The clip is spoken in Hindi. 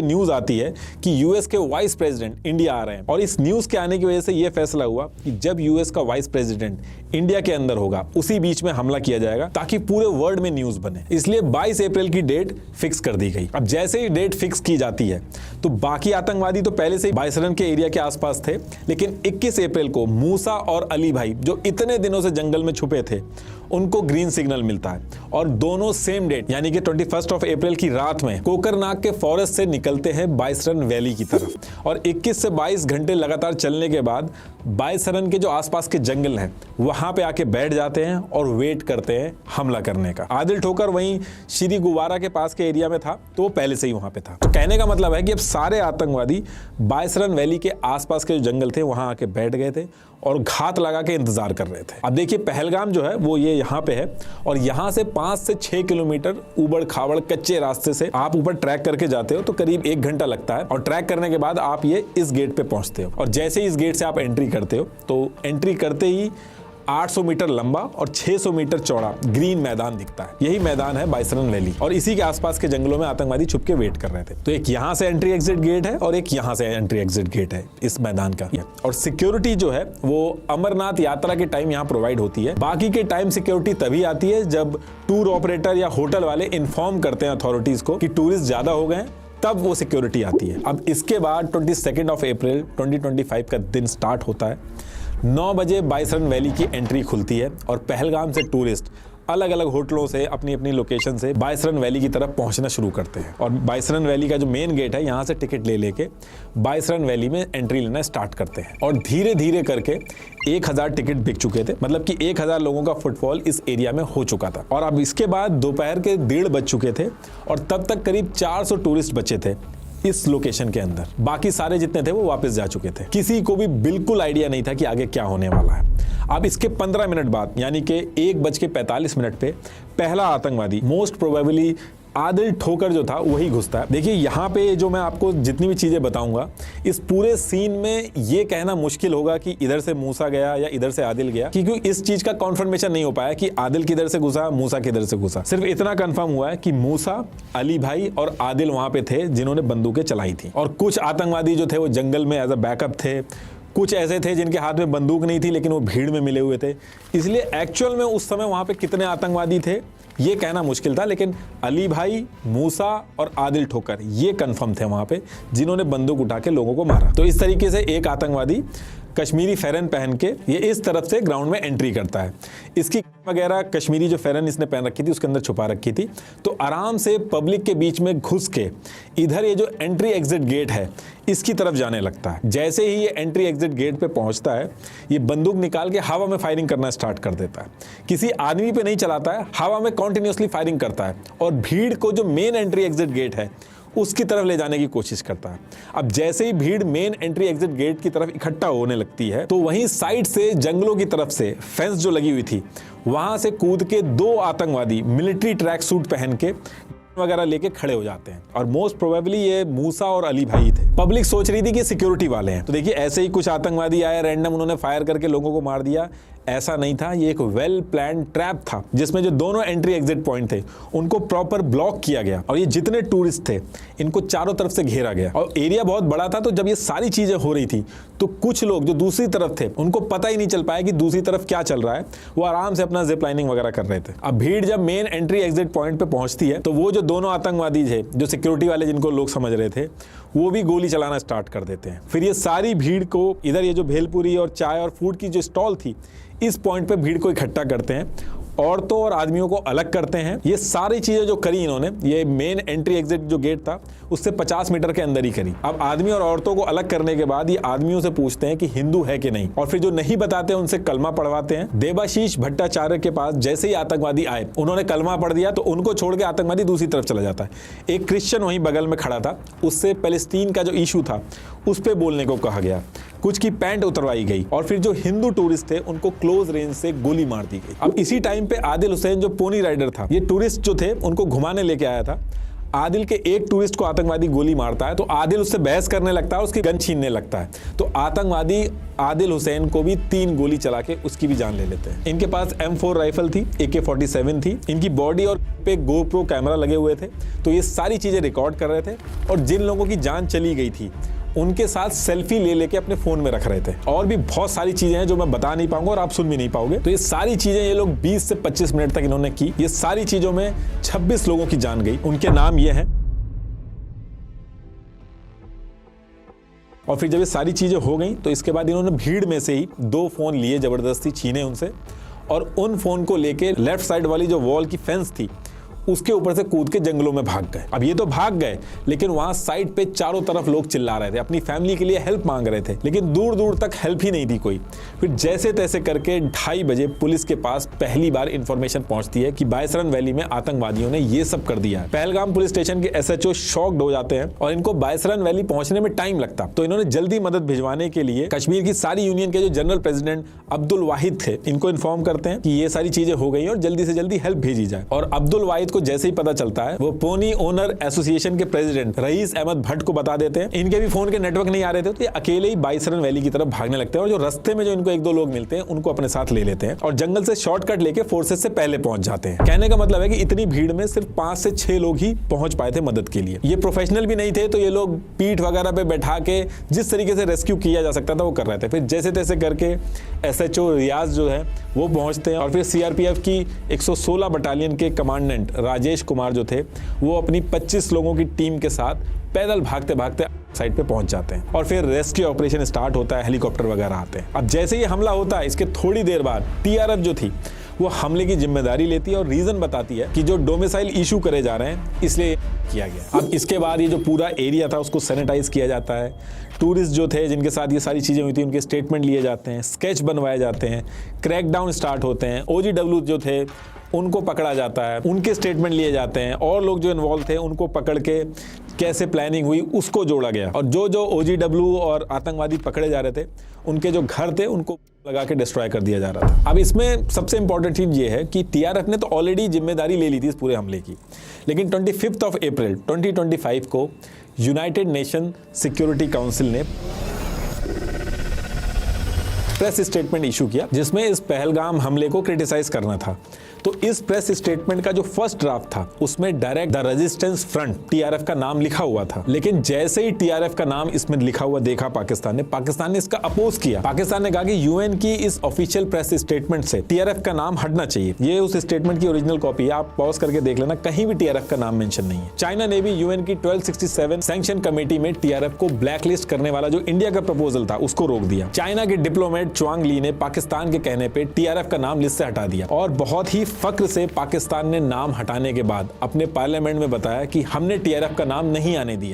न्यूज आती है कि यूएस के वाइस प्रेसिडेंट इंडिया आ रहे हैं, और इस न्यूज के आने की वजह से यह फैसला हुआ कि जब यूएस का वाइस प्रेसिडेंट इंडिया के अंदर होगा उसी बीच में हमला किया जाएगा ताकि पूरे वर्ल्ड में न्यूज बने। इसलिए 22 अप्रैल की डेट फिक्स कर दी गई। अब जैसे ही डेट फिक्स की जाती है तो बाकी आतंकवादी तो पहले से ही बाइसरन के एरिया के आसपास थे, लेकिन 21 अप्रैल को मूसा और अली भाई जो इतने दिनों से जंगल में छुपे थे उनको ग्रीन सिग्नल मिलता है, और दोनों सेम डेट यानी कि 21 अप्रैल की रात में कोकरनाग के फॉरेस्ट से निकलते हैं बाइसरन वैली की तरफ। और 21 से 22 घंटे लगातार चलने के बाद बाइसरन के जो आसपास के जंगल हैं वहां पे आके बैठ जाते हैं और वेट करते हैं हमला करने का। आदिल ठोकर वहीं श्री गुवारा के पास के एरिया में था, तो वो पहले से ही वहां पे था। तो कहने का मतलब है कि अब सारे आतंकवादी बाइसरन वैली के आसपास के जो जंगल थे वहां आके बैठ गए थे और घात लगा के इंतजार कर रहे थे। अब देखिए पहलगाम जो है वो ये यहाँ पे है, और यहाँ से 5 से 6 किलोमीटर उबड़ खाबड़ कच्चे रास्ते से आप ऊपर ट्रैक करके जाते हो तो करीब 1 घंटा लगता है, और ट्रैक करने के बाद आप ये इस गेट पे पहुंचते हो। और जैसे ही इस गेट से आप एंट्री करते हो तो एंट्री करते ही 800 मीटर लंबा और 600 मीटर चौड़ा ग्रीन मैदान दिखता है। यही मैदान है बाइसरन वैली, और इसी के आसपास के जंगलों में आतंकवादी छुप के वेट कर रहे थे। तो एक यहाँ से एंट्री एग्जिट गेट है और एक यहाँ से एंट्री एग्जिट गेट है इस मैदान का। और सिक्योरिटी जो है वो अमरनाथ यात्रा के टाइम यहाँ प्रोवाइड होती है। बाकी के टाइम सिक्योरिटी तभी आती है जब टूर ऑपरेटर या होटल वाले इन्फॉर्म करते हैं अथॉरिटीज को कि टूरिस्ट ज्यादा हो गए, तब वो सिक्योरिटी आती है। अब इसके बाद 22 अप्रैल 2025 का दिन स्टार्ट होता है। 9 बजे बाइसरन वैली की एंट्री खुलती है और पहलगाम से टूरिस्ट अलग अलग होटलों से अपनी अपनी लोकेशन से बाइसरन वैली की तरफ पहुंचना शुरू करते हैं। और बाइसरन वैली का जो मेन गेट है यहाँ से टिकट ले लेके बाइसरन वैली में एंट्री लेना स्टार्ट करते हैं। और धीरे धीरे करके 1000 टिकट बिक चुके थे, मतलब कि 1000 लोगों का फुटफॉल इस एरिया में हो चुका था। और अब इसके बाद दोपहर के 1:30 बज चुके थे और तब तक करीब 400 टूरिस्ट बचे थे इस लोकेशन के अंदर। बाकी सारे जितने थे वो वापस जा चुके थे। किसी को भी बिल्कुल आइडिया नहीं था कि आगे क्या होने वाला है। अब इसके 15 मिनट बाद यानी कि 1:45 पे पहला आतंकवादी मोस्ट प्रोबेबली आदिल ठोकर जो था वही घुसता है। देखिए यहाँ पे जो मैं आपको जितनी भी चीजें बताऊंगा इस पूरे सीन में ये कहना मुश्किल होगा कि इधर से मूसा गया या इधर से आदिल गया, क्योंकि इस चीज का कॉन्फर्मेशन नहीं हो पाया कि आदिल किधर से घुसा, मूसा किधर से घुसा। सिर्फ इतना कंफर्म हुआ है कि मूसा, अली भाई और आदिल वहां पे थे जिन्होंने बंदूकें चलाई थी, और कुछ आतंकवादी जो थे वो जंगल में एज अ बैकअप थे। कुछ ऐसे थे जिनके हाथ में बंदूक नहीं थी लेकिन वो भीड़ में मिले हुए थे। इसलिए एक्चुअल में उस समय वहां पे कितने आतंकवादी थे ये कहना मुश्किल था, लेकिन अली भाई, मूसा और आदिल ठोकर ये कंफर्म थे वहां पे जिन्होंने बंदूक उठा के लोगों को मारा। तो इस तरीके से एक आतंकवादी कश्मीरी फेरन पहन के ये इस तरफ से ग्राउंड में एंट्री करता है। इसकी वगैरह कश्मीरी जो फेरन इसने पहन रखी थी उसके अंदर छुपा रखी थी, तो आराम से पब्लिक के बीच में घुस के इधर ये जो एंट्री एग्जिट गेट है इसकी तरफ जाने लगता है। जैसे ही ये एंट्री एग्जिट गेट पे पहुंचता है ये बंदूक निकाल के हवा में फायरिंग करना स्टार्ट कर देता है। किसी आदमी पे नहीं चलाता है, हवा में कॉन्टिन्यूसली फायरिंग करता है और भीड़ को जो मेन एंट्री एग्जिट गेट है उसकी तरफ ले जाने की कोशिश करता है। अब जैसे ही भीड़ मेन एंट्री एग्जिट गेट की तरफ इकट्ठा होने लगती है तो वहीं साइड से जंगलों की तरफ से फेंस जो लगी हुई थी वहां से कूद के 2 आतंकवादी मिलिट्री ट्रैक सूट पहन के वगैरह लेके खड़े हो जाते हैं, और मोस्ट प्रोबेबली ये मूसा और अली भाई थे। पब्लिक सोच रही थी कि सिक्योरिटी वाले हैं, तो देखिए ऐसे ही कुछ आतंकवादी आए रैंडम, उन्होंने फायर करके लोगों को मार दिया। ऐसा नहीं था, ये एक वेल प्लान ट्रैप था जिसमें जो दोनों एंट्री एग्जिट पॉइंट थे उनको प्रॉपर ब्लॉक किया गया, और ये जितने टूरिस्ट थे इनको चारों तरफ से घेरा गया। और एरिया बहुत बड़ा था, तो जब ये सारी चीजें हो रही थी तो कुछ लोग जो दूसरी तरफ थे उनको पता ही नहीं चल पाया कि दूसरी तरफ क्या चल रहा है, वो आराम से अपना जिप लाइनिंग वगैरह कर रहे थे। अब भीड़ जब मेन एंट्री एग्जिट पॉइंट पे पहुंचती है तो वो जो दोनों आतंकवादी थे जो सिक्योरिटी वाले जिनको लोग समझ रहे थे वो भी गोली चलाना स्टार्ट कर देते हैं। फिर ये सारी भीड़ को इधर ये जो भेलपुरी और चाय और फूड की जो स्टॉल थी इस पॉइंट पे भीड़ को इकट्ठा करते हैं, औरतों और आदमियों को अलग करते हैं। ये सारी चीजें जो करी इन्होंने ये मेन एंट्री एग्जिट जो गेट था उससे 50 मीटर के अंदर ही करी। अब आदमी और औरतों को अलग करने के बाद ये आदमियों से पूछते हैं कि हिंदू है कि नहीं, और फिर जो नहीं बताते उनसे कलमा पढ़वाते हैं। देबाशीष भट्टाचार्य के पास जैसे ही आतंकवादी आए उन्होंने कलमा पढ़ दिया तो उनको छोड़ के आतंकवादी दूसरी तरफ चला जाता है। एक क्रिश्चियन वहीं बगल में खड़ा था, उससे पैलेस्टीन का जो इशू था उस पर बोलने को कहा गया। कुछ की पैंट उतरवाई गई और फिर जो हिंदू टूरिस्ट थे उनको क्लोज रेंज से गोली मार दी गई। अब इसी टाइम पे आदिल हुसैन जो पोनी राइडर था, ये टूरिस्ट जो थे उनको घुमाने लेके आया था, आदिल के एक टूरिस्ट को आतंकवादी गोली मारता है तो आदिल उससे बहस करने लगता है, उसकी गन छीनने लगता है, तो आतंकवादी आदिल हुसैन को भी 3 गोली चला के उसकी भी जान ले लेते हैं। इनके पास M4 राइफल थी, AK-47 थी, इनकी बॉडी और पे GoPro कैमरा लगे हुए थे, तो ये सारी चीजें रिकॉर्ड कर रहे थे और जिन लोगों की जान चली गई थी उनके साथ सेल्फी ले लेके अपने फोन में रख रहे थे। और भी बहुत सारी चीजें हैं जो मैं बता नहीं पाऊंगा और आप सुन भी नहीं पाओगे। तो ये सारी चीजें ये लोग 20 से 25 मिनट तक इन्होंने की। ये सारी चीजों में 26 लोगों की जान गई। उनके नाम ये हैं। और फिर जब ये सारी चीजें हो गई तो इसके बाद इन्होंने भीड़ में से ही 2 फोन लिए, जबरदस्ती छीने उनसे, और उन फोन को लेके लेफ्ट साइड वाली जो वॉल की फेंस थी उसके ऊपर से कूद के जंगलों में भाग गए। अब ये तो भाग गए, लेकिन वहां साइड पे चारों तरफ लोग चिल्ला रहे थे, अपनी फैमिली के लिए हेल्प मांग रहे थे, लेकिन दूर दूर तक हेल्प ही नहीं दी कोई। फिर जैसे तैसे करके 2:30 बजे पुलिस के पास पहली बार इंफॉर्मेशन पहुंचती है कि बायसरन वैली में आतंकवादियों ने ये सब कर दिया है। पहलगाम पुलिस स्टेशन के SHO शॉक्ड हो जाते हैं और इनको बायसरन वैली पहुंचने में टाइम लगता, तो इन्होंने जल्दी मदद भिजवाने के लिए कश्मीर की सारी यूनियन के जो जनरल प्रेसिडेंट अब्दुल वाहिद थे इनको इन्फॉर्म करते हैं कि ये सारी चीजें हो गई और जल्दी से जल्दी हेल्प भेजी जाए। और अब्दुल वाहिद को जैसे ही पता चलता है वो पोनी ओनर एसोसिएशन के प्रेसिडेंट रईस अहमद भट्ट को बता देते हैं। इनके भी फोन के नेटवर्क नहीं आ रहे थे, तो ये अकेले ही बायसरन वैली की तरफ भागने लगते हैं और जो रास्ते में जो इनको 1-2 लोग मिलते हैं उनको अपने साथ ले लेते हैं और जंगल से शॉर्टकट लेके फोर्सेस से पहले पहुंच जाते हैं। कहने का मतलब है कि इतनी भीड़ में सिर्फ 5 से 6 लोग ही पहुंच पाए थे मदद के लिए। ये प्रोफेशनल भी नहीं थे, तो ये लोग पीठ वगैरह पे बैठा के जिस तरीके से रेस्क्यू किया जा सकता था वो कर रहे थे। फिर जैसे तैसे करके SHO रियाज जो है वो पहुंचते हैं और फिर CRPF की 116 बटालियन के कमांडेंट राजेश कुमार जो थे वो अपनी 25 लोगों की टीम के साथ पैदल भागते भागते साइड पे पहुंच जाते हैं और फिर रेस्क्यू ऑपरेशन स्टार्ट होता है। हेलीकॉप्टर वगैरह आते हैं। अब जैसे ही हमला होता है इसके थोड़ी देर बाद TRF जो थी वो हमले की जिम्मेदारी लेती है और रीजन बताती है कि जो डोमिसाइल इशू करे जा रहे हैं इसलिए किया गया। अब इसके बाद ये जो पूरा एरिया था उसको सैनिटाइज किया जाता है। टूरिस्ट जो थे जिनके साथ ये सारी चीजें हुई थी उनके स्टेटमेंट लिए जाते हैं, स्केच बनवाए जाते हैं, क्रैकडाउन स्टार्ट होते हैं। OGW जो थे उनको पकड़ा जाता है, उनके स्टेटमेंट लिए जाते हैं और लोग जो इन्वॉल्व थे उनको पकड़ के कैसे प्लानिंग हुई उसको जोड़ा गया और जो OGW और आतंकवादी पकड़े जा रहे थे उनके जो घर थे उनको लगा के डिस्ट्रॉय कर दिया जा रहा था। अब इसमें सबसे इंपॉर्टेंट चीज ये है कि TRF ने तो ऑलरेडी जिम्मेदारी ले ली थी इस पूरे हमले की, लेकिन 25 अप्रैल 2025 को यूनाइटेड नेशन सिक्योरिटी काउंसिल ने प्रेस स्टेटमेंट इशू किया जिसमें इस पहलगाम हमले को क्रिटिसाइज करना था। तो इस प्रेस स्टेटमेंट का जो फर्स्ट ड्राफ्ट था उसमें direct the resistance front TRF का नाम लिखा हुआ था, लेकिन जैसे ही TRF का नाम इसमें लिखा हुआ देखा पाकिस्तान ने इसका अपोज किया। पाकिस्तान ने कहा कि UN की इस ऑफिशियल प्रेस स्टेटमेंट से TRF का नाम हटना चाहिए। ये उस स्टेटमेंट की ओरिजिनल कॉपी है, आप पॉज करके देख लेना, कहीं भी TRF का नाम मेंशन नहीं है। चाइना ने भी UN की 1267 सैंक्शन कमेटी में TRF को ब्लैकलिस्ट करने वाला जो इंडिया का प्रपोजल था उसको रोक दिया। चाइना के डिप्लोमेट च्वांग ली ने पाकिस्तान के कहने पे TRF का नाम लिस्ट से हटा दिया और बहुत ही फक्र से पाकिस्तान ने नाम हटाने के बाद अपने पार्लियामेंट में बताया कि हमने TRF का नाम नहीं आने दिया।